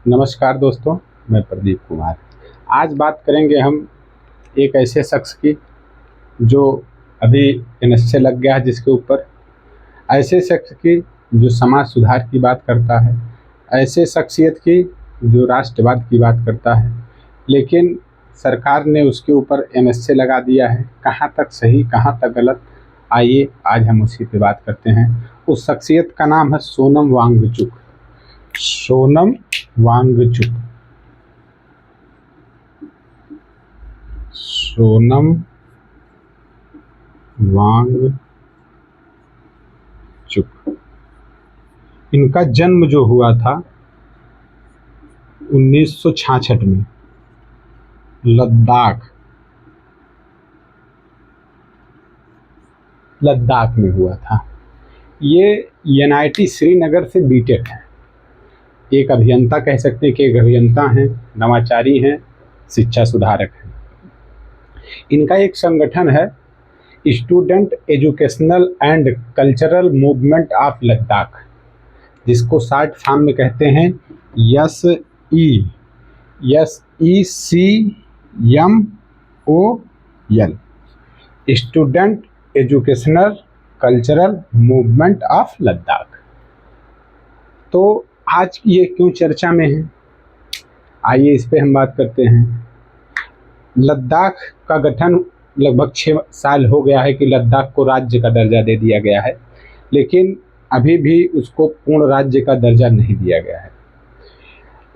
नमस्कार दोस्तों, मैं प्रदीप कुमार। आज बात करेंगे हम एक ऐसे शख्स की जो अभी एनएसए लग गया है, जिसके ऊपर ऐसे शख्स की जो समाज सुधार की बात करता है, ऐसे शख्सियत की जो राष्ट्रवाद की बात करता है, लेकिन सरकार ने उसके ऊपर एनएसए लगा दिया है। कहाँ तक सही, कहाँ तक गलत, आइए आज हम उसी पे बात करते हैं। उस शख्सियत का नाम है सोनम वांगचुक। सोनम वांगचुक। सोनम वांगचुक। इनका जन्म जो हुआ था 1966 में लद्दाख लद्दाख में हुआ था। ये एनआईटी श्रीनगर से बीटेक है। एक अभियंता कह सकते हैं कि एक अभियंता हैं, नवाचारी हैं, शिक्षा सुधारक हैं। इनका एक संगठन है student educational and cultural movement of Ladakh, जिसको शॉर्ट फॉर्म में कहते हैं SECMOL, student educational cultural movement of Ladakh. तो आज ये क्यों चर्चा में है, आइए इस पे हम बात करते हैं। लद्दाख का गठन लगभग 6 साल हो गया है कि लद्दाख को राज्य का दर्जा दे दिया गया है, लेकिन अभी भी उसको पूर्ण राज्य का दर्जा नहीं दिया गया है।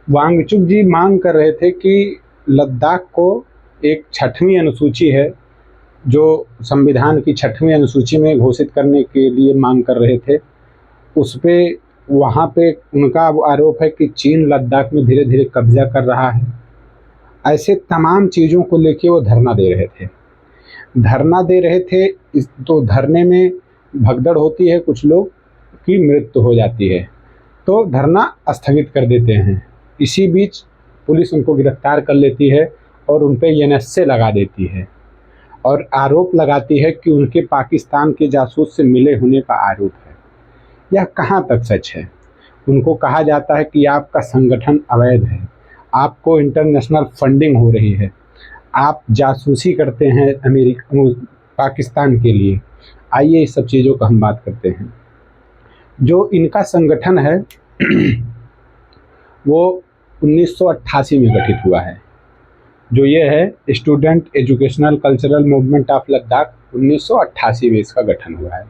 वांगचुक जी मांग कर रहे थे कि लद्दाख को एक 6वीं अनुसूची है, जो संविधान की 6वीं अनुसूची में घोषित करने के लिए मांग कर रहे थे। उस पे वहाँ पे उनका आरोप है कि चीन लद्दाख में धीरे धीरे कब्जा कर रहा है। ऐसे तमाम चीज़ों को लेके वो धरना दे रहे थे। तो धरने में भगदड़ होती है, कुछ लोग की मृत्यु हो जाती है, तो धरना स्थगित कर देते हैं। इसी बीच पुलिस उनको गिरफ्तार कर लेती है और उन पे एनएसए लगा देती है और आरोप लगाती है कि उनके पाकिस्तान के जासूस से मिले होने का आरोप है। यह कहाँ तक सच है? उनको कहा जाता है कि आपका संगठन अवैध है, आपको इंटरनेशनल फंडिंग हो रही है, आप जासूसी करते हैं पाकिस्तान के लिए। आइए इस सब चीज़ों का हम बात करते हैं। जो इनका संगठन है वो 1988 में गठित हुआ है। जो ये है student educational cultural movement of Ladakh, 1988 में इसका गठन हुआ है।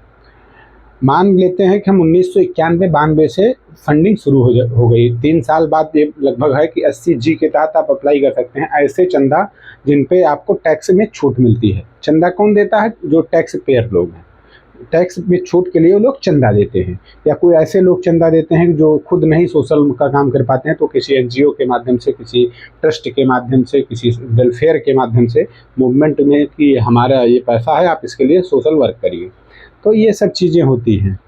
मान लेते हैं कि हम 1991-92 से फंडिंग शुरू हो गई। 3 साल बाद ये लगभग है कि 80G के तहत आप अप्लाई कर सकते हैं, ऐसे चंदा जिन पे आपको टैक्स में छूट मिलती है। चंदा कौन देता है? जो टैक्स पेयर लोग हैं। टैक्स में छूट के लिए वो लोग चंदा देते हैं, या कोई ऐसे लोग चंदा देते हैं जो खुद नहीं सोशल का काम कर पाते हैं, तो किसी एनजीओ के माध्यम से, किसी ट्रस्ट के माध्यम से, किसी वेलफेयर के माध्यम से मूवमेंट में कि हमारा ये पैसा है, आप इसके लिए सोशल वर्क करिए। तो ये सब चीज़ें होती हैं।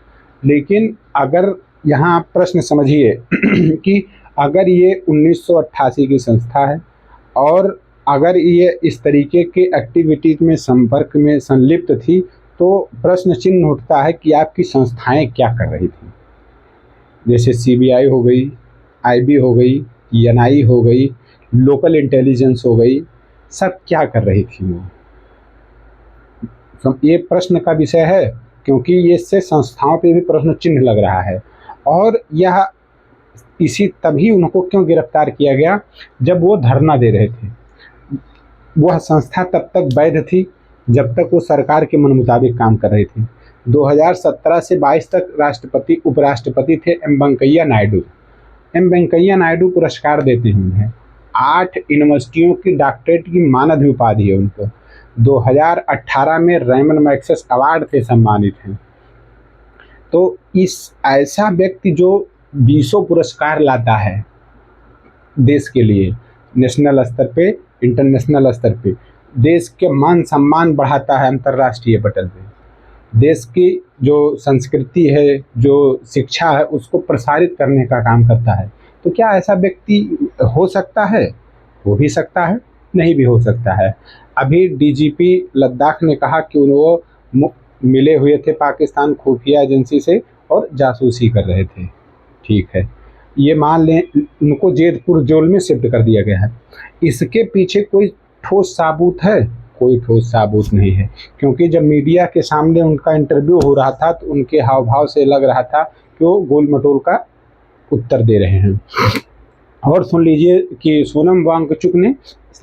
लेकिन अगर यहाँ आप प्रश्न समझिए कि अगर ये 1988 की संस्था है और अगर ये इस तरीके के एक्टिविटीज़ में संपर्क में संलिप्त थी, तो प्रश्न चिन्ह उठता है कि आपकी संस्थाएं क्या कर रही थी। जैसे सीबीआई हो गई, आईबी हो गई, एनआई हो गई, लोकल इंटेलिजेंस हो गई, सब क्या कर रही थी वो। ये प्रश्न का विषय है, क्योंकि ये इससे संस्थाओं पे भी प्रश्न चिन्ह लग रहा है। और यह तभी उनको क्यों गिरफ्तार किया गया? जब वो धरना दे रहे थे। वह संस्था तब तक वैध थी जब तक वो सरकार के मन मुताबिक काम कर रही थी। 2017 से 22 तक उपराष्ट्रपति थे एम वेंकैया नायडू। एम वेंकैया नायडू पुरस्कार देते हैं उन्हें। 8 यूनिवर्सिटियों की डॉक्टरेट की मानद उपाधि है उनको। 2018 में रैमन मैग्सेसे अवार्ड से सम्मानित हैं। तो इस ऐसा व्यक्ति जो 20 पुरस्कार लाता है देश के लिए, नेशनल स्तर पे, इंटरनेशनल स्तर पे, देश के मान सम्मान बढ़ाता है अंतर्राष्ट्रीय पटल पे, देश की जो संस्कृति है, जो शिक्षा है, उसको प्रसारित करने का काम करता है। तो क्या ऐसा व्यक्ति हो सकता है? हो भी सकता है, नहीं भी हो सकता है। अभी डीजीपी लद्दाख ने कहा कि वो मिले हुए थे पाकिस्तान खुफिया एजेंसी से और जासूसी कर रहे थे। ठीक है, ये मान लें उनको जैदपुर जेल में शिफ्ट कर दिया गया है। इसके पीछे कोई ठोस सबूत है? कोई ठोस सबूत नहीं है, क्योंकि जब मीडिया के सामने उनका इंटरव्यू हो रहा था तो उनके हाव भाव से लग रहा था कि वो गोल मटोल का उत्तर दे रहे हैं। और सुन लीजिए कि सोनम वांगचुक ने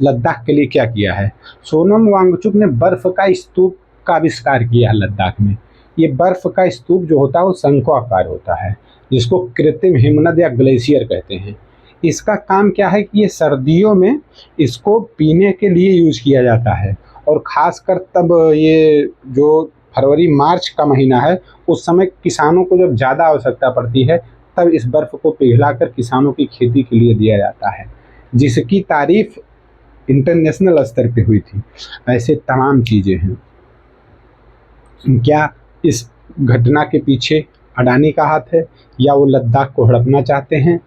लद्दाख के लिए क्या किया है। सोनम वांगचुक ने बर्फ का स्तूप का आविष्कार किया है लद्दाख में। ये बर्फ का स्तूप जो होता है वो शंक्वाकार होता है, जिसको कृत्रिम हिमनद या ग्लेशियर कहते हैं। इसका काम क्या है कि ये सर्दियों में इसको पीने के लिए यूज़ किया जाता है, और ख़ासकर तब ये जो फरवरी मार्च का महीना है उस समय किसानों को जब ज़्यादा आवश्यकता पड़ती है तब इस बर्फ़ को पिघलाकर किसानों की खेती के लिए दिया जाता है, जिसकी तारीफ इंटरनेशनल स्तर पे हुई थी। ऐसे तमाम चीज़ें हैं। क्या इस घटना के पीछे अडानी का हाथ है, या वो लद्दाख को हड़पना चाहते हैं?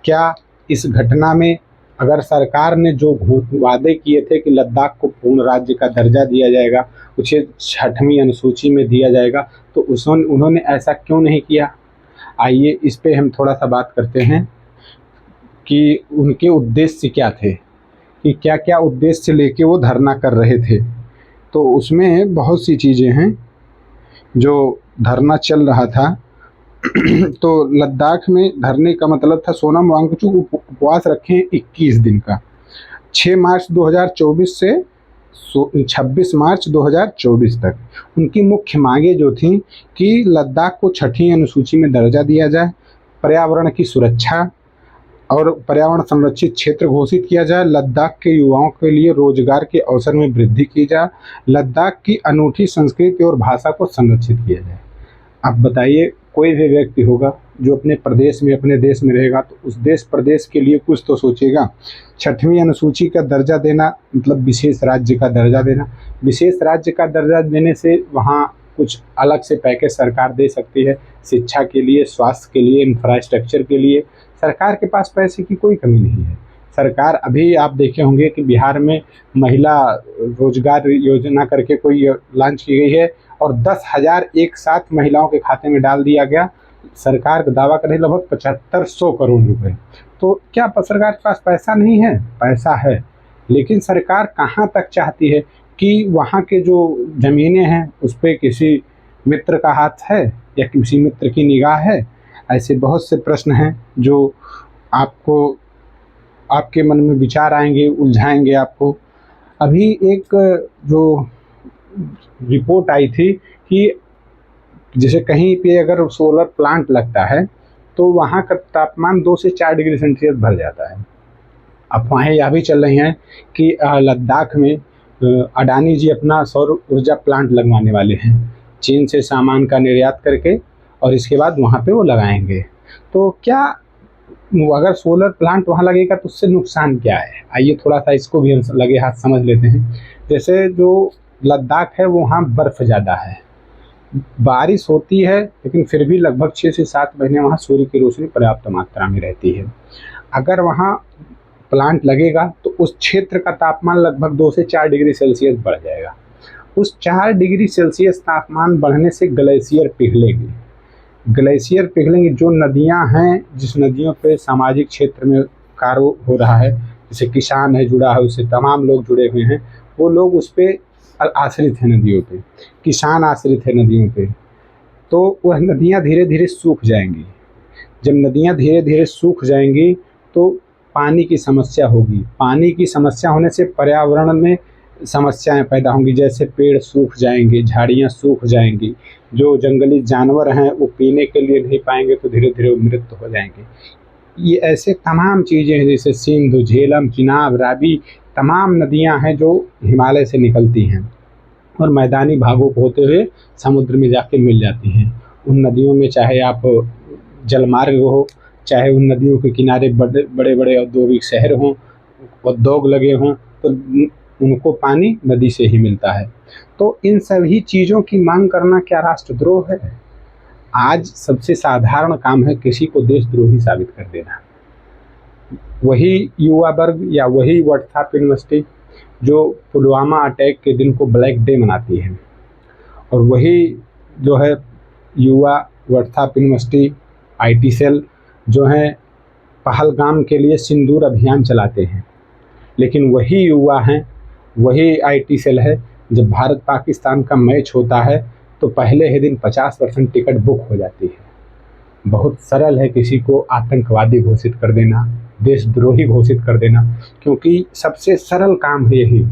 क्या इस घटना में अगर सरकार ने जो वादे किए थे कि लद्दाख को पूर्ण राज्य का दर्जा दिया जाएगा, उसे 6वीं अनुसूची में दिया जाएगा, तो उन्होंने ऐसा क्यों नहीं किया? आइए इस पे हम थोड़ा सा बात करते हैं कि उनके उद्देश्य क्या थे, कि क्या क्या उद्देश्य लेके वो धरना कर रहे थे। तो उसमें बहुत सी चीज़ें हैं जो धरना चल रहा था। तो लद्दाख में धरने का मतलब था सोनम वांगचुक उपवास रखें 21 दिन का, 6 मार्च 2024 से 26 मार्च 2024 तक। उनकी मुख्य मांगें जो थीं कि लद्दाख को 6वीं अनुसूची में दर्जा दिया जाए, पर्यावरण की सुरक्षा और पर्यावरण संरक्षित क्षेत्र घोषित किया जाए, लद्दाख के युवाओं के लिए रोजगार के अवसर में वृद्धि की जाए, लद्दाख की अनूठी संस्कृति और भाषा को संरक्षित किया जाए। अब बताइए, कोई भी व्यक्ति होगा जो अपने प्रदेश में, अपने देश में रहेगा तो उस देश प्रदेश के लिए कुछ तो सोचेगा। 6वीं अनुसूची का दर्जा देना मतलब विशेष राज्य का दर्जा देना। विशेष राज्य का दर्जा देने से वहाँ कुछ अलग से पैकेज सरकार दे सकती है, शिक्षा के लिए, स्वास्थ्य के लिए, इंफ्रास्ट्रक्चर के लिए। सरकार के पास पैसे की कोई कमी नहीं है। सरकार, अभी आप देखे होंगे कि बिहार में महिला रोजगार योजना करके कोई लॉन्च की गई है और 10,000 एक साथ महिलाओं के खाते में डाल दिया गया। सरकार का दावा करे लगभग 7500 करोड़ रुपए। तो क्या सरकार के पास पैसा नहीं है? पैसा है, लेकिन सरकार कहाँ तक चाहती है कि वहाँ के जो ज़मीनें हैं उस पर किसी मित्र का हाथ है या किसी मित्र की निगाह है? ऐसे बहुत से प्रश्न हैं जो आपको, आपके मन में विचार आएंगे, उलझाएंगे आपको। अभी एक जो रिपोर्ट आई थी कि जैसे कहीं पे अगर सोलर प्लांट लगता है तो वहाँ का तापमान 2 से 4 डिग्री सेंटीग्रेड बढ़ जाता है। अफवाहें यह भी चल रही हैं कि लद्दाख में अडानी जी अपना सौर ऊर्जा प्लांट लगवाने वाले हैं, चीन से सामान का निर्यात करके, और इसके बाद वहाँ पे वो लगाएंगे। तो क्या अगर सोलर प्लांट वहाँ लगेगा तो उससे नुकसान क्या है? आइए थोड़ा सा इसको भी हम लगे हाथ समझ लेते हैं। जैसे जो लद्दाख है वहाँ बर्फ़ ज़्यादा है, बारिश होती है, लेकिन फिर भी लगभग 6 से 7 महीने वहाँ सूर्य की रोशनी पर्याप्त मात्रा में रहती है। अगर वहाँ प्लांट लगेगा तो उस क्षेत्र का तापमान लगभग 2 से 4 डिग्री सेल्सियस बढ़ जाएगा। उस 4 डिग्री सेल्सियस तापमान बढ़ने से ग्लेशियर पिघलेंगे। ग्लेशियर पिघलेंगे, जो नदियाँ हैं, जिस नदियों पे सामाजिक क्षेत्र में कार्य हो रहा है, जैसे किसान है जुड़ा है, उससे तमाम लोग जुड़े हुए हैं, वो लोग उस पर आश्रित हैं, नदियों पे किसान आश्रित है नदियों पे। तो वह नदियाँ धीरे धीरे सूख जाएंगी। जब नदियाँ धीरे धीरे सूख जाएंगी तो पानी की समस्या होगी। पानी की समस्या होने से पर्यावरण में समस्याएं पैदा होंगी, जैसे पेड़ सूख जाएंगे, झाड़ियाँ सूख जाएंगी, जो जंगली जानवर हैं वो पीने के लिए नहीं पाएंगे तो धीरे धीरे मृत हो जाएंगे। ये ऐसे तमाम चीज़ें हैं, जैसे सिंधु, झेलम, चिनाब, रावी, तमाम नदियां हैं जो हिमालय से निकलती हैं और मैदानी भागों को होते हुए समुद्र में जाके मिल जाती हैं। उन नदियों में चाहे आप जलमार्ग हो, चाहे उन नदियों के किनारे बड़े बड़े औद्योगिक शहर हों, उद्योग लगे हों, तो उनको पानी नदी से ही मिलता है। तो इन सभी चीज़ों की मांग करना क्या राष्ट्रद्रोह है? आज सबसे साधारण काम है किसी को देशद्रोही साबित कर देना। वही युवा वर्ग या वही व्हाट्सएप यूनिवर्सिटी जो पुलवामा अटैक के दिन को ब्लैक डे मनाती है, और वही जो है युवा व्हाट्सएप यूनिवर्सिटी IT सेल जो है पहलगाम के लिए सिंदूर अभियान चलाते हैं, लेकिन वही युवा हैं, वही आईटी सेल है, जब भारत पाकिस्तान का मैच होता है तो पहले ही दिन 50% टिकट बुक हो जाती है। बहुत सरल है किसी को आतंकवादी घोषित कर देना, देशद्रोही घोषित कर देना, क्योंकि सबसे सरल काम है यही।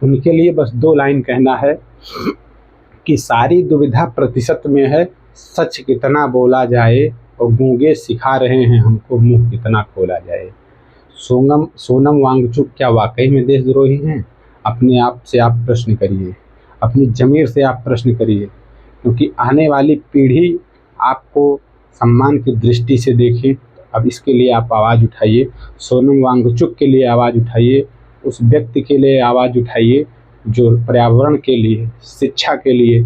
उनके लिए बस 2 लाइन कहना है कि सारी दुविधा प्रतिशत में है, सच कितना बोला जाए और गूंगे सिखा रहे हैं हमको मुंह कितना खोला जाए। सोनम वांगचुक क्या वाकई में देशद्रोही हैं? अपने आप से आप प्रश्न करिए, अपनी ज़मीर से आप प्रश्न करिए, क्योंकि आने वाली पीढ़ी आपको सम्मान की दृष्टि से देखे। अब इसके लिए आप आवाज़ उठाइए, सोनम वांगचुक के लिए आवाज़ उठाइए, उस व्यक्ति के लिए आवाज़ उठाइए जो पर्यावरण के लिए, शिक्षा के लिए,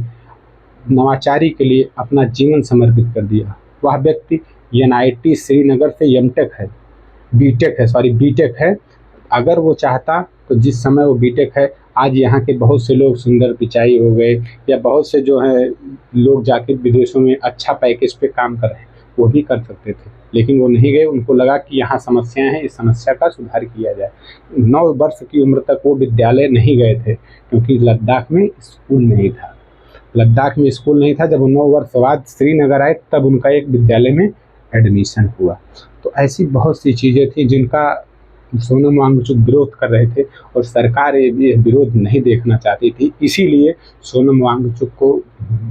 नवाचारी के लिए अपना जीवन समर्पित कर दिया। वह व्यक्ति एनआईटी श्रीनगर से बीटेक है। अगर वो चाहता तो जिस समय वो बीटेक है, आज यहाँ के बहुत से लोग सुंदर पिचाई हो गए, या बहुत से जो है लोग जाके विदेशों में अच्छा पैकेज पे काम कर रहे हैं, वो भी कर सकते थे, लेकिन वो नहीं गए। उनको लगा कि यहाँ समस्याएं हैं, इस समस्या का सुधार किया जाए। 9 वर्ष की उम्र तक वो विद्यालय नहीं गए थे, क्योंकि लद्दाख में स्कूल नहीं था। जब वो 9 वर्ष बाद श्रीनगर आए तब उनका एक विद्यालय में एडमिशन हुआ। तो ऐसी बहुत सी चीज़ें थी जिनका सोनम वांगचुक विरोध कर रहे थे, और सरकार ये विरोध नहीं देखना चाहती थी। इसीलिए सोनम वांगचुक को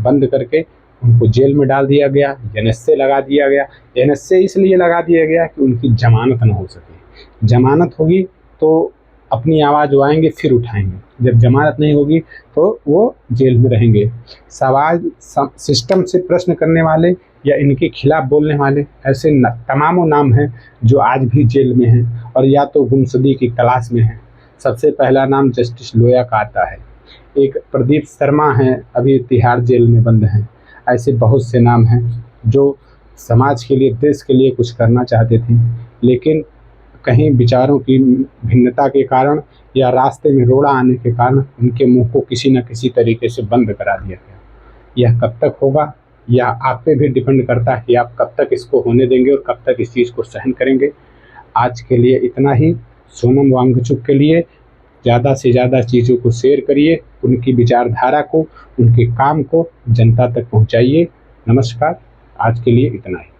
बंद करके उनको जेल में डाल दिया गया, एनएसए लगा दिया गया। एनएसए इसलिए लगा दिया गया कि उनकी जमानत न हो सके। जमानत होगी तो अपनी आवाज़ वो आएंगे, फिर उठाएंगे। जब जमानत नहीं होगी तो वो जेल में रहेंगे। सिस्टम से प्रश्न करने वाले या इनके खिलाफ बोलने वाले ऐसे तमामों नाम हैं जो आज भी जेल में हैं और या तो गुमशुदगी की तलाश में हैं। सबसे पहला नाम जस्टिस लोया का आता है। एक प्रदीप शर्मा हैं, अभी तिहाड़ जेल में बंद हैं। ऐसे बहुत से नाम हैं जो समाज के लिए, देश के लिए कुछ करना चाहते थे, लेकिन कहीं विचारों की भिन्नता के कारण या रास्ते में रोड़ा आने के कारण उनके मुंह को किसी न किसी तरीके से बंद करा दिया गया। यह कब तक होगा, या आप पे भी डिपेंड करता है कि आप कब तक इसको होने देंगे और कब तक इस चीज़ को सहन करेंगे। आज के लिए इतना ही। सोनम वांगचुक के लिए ज़्यादा से ज़्यादा चीज़ों को शेयर करिए, उनकी विचारधारा को, उनके काम को जनता तक पहुंचाइए। नमस्कार, आज के लिए इतना ही।